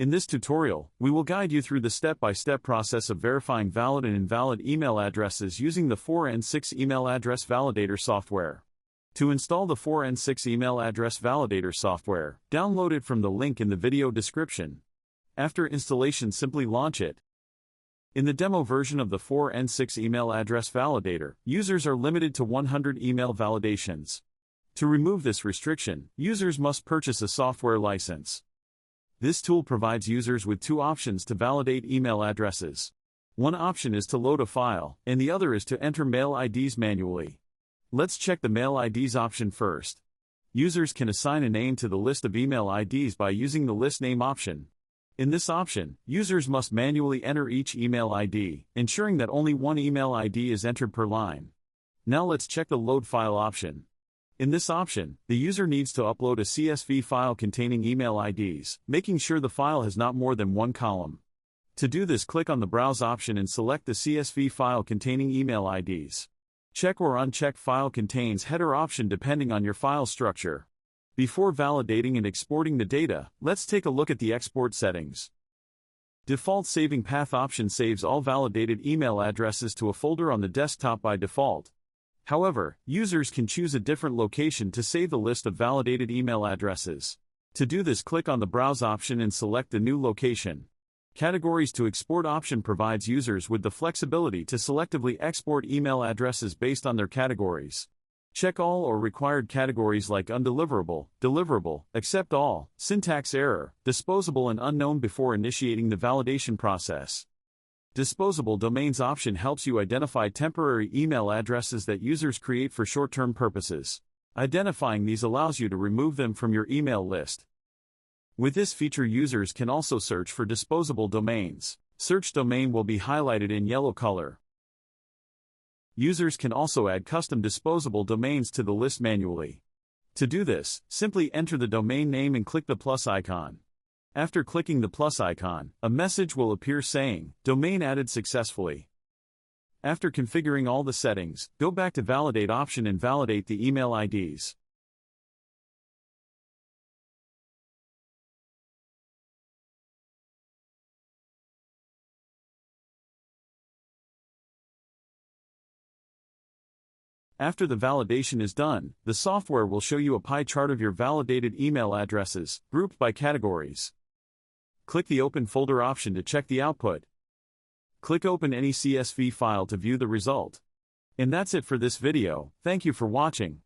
In this tutorial, we will guide you through the step-by-step process of verifying valid and invalid email addresses using the 4 and 6 email address validator software. To install the 4 and 6 email address validator software, download it from the link in the video description. After installation, simply launch it. In the demo version of the 4 and 6 email address validator, users are limited to 100 email validations. To remove this restriction, users must purchase a software license. This tool provides users with two options to validate email addresses. One option is to load a file, and the other is to enter mail IDs manually. Let's check the mail IDs option first. Users can assign a name to the list of email IDs by using the list name option. In this option, users must manually enter each email ID, ensuring that only one email ID is entered per line. Now let's check the load file option. In this option, the user needs to upload a CSV file containing email IDs, making sure the file has not more than one column. To do this, click on the Browse option and select the CSV file containing email IDs. Check or uncheck File Contains Header option depending on your file structure. Before validating and exporting the data, let's take a look at the export settings. Default Saving Path option saves all validated email addresses to a folder on the desktop by default. However, users can choose a different location to save the list of validated email addresses. To do this, click on the Browse option and select the new location. Categories to Export option provides users with the flexibility to selectively export email addresses based on their categories. Check all or required categories like undeliverable, deliverable, accept all, syntax error, disposable and unknown before initiating the validation process. Disposable domains option helps you identify temporary email addresses that users create for short-term purposes. Identifying these allows you to remove them from your email list. With this feature, users can also search for disposable domains. Search domain will be highlighted in yellow color. Users can also add custom disposable domains to the list manually. To do this, simply enter the domain name and click the plus icon. After clicking the plus icon, a message will appear saying, "Domain added successfully." After configuring all the settings, go back to Validate option and validate the email IDs. After the validation is done, the software will show you a pie chart of your validated email addresses, grouped by categories. Click the Open Folder option to check the output. Click Open any CSV file to view the result. And that's it for this video. Thank you for watching.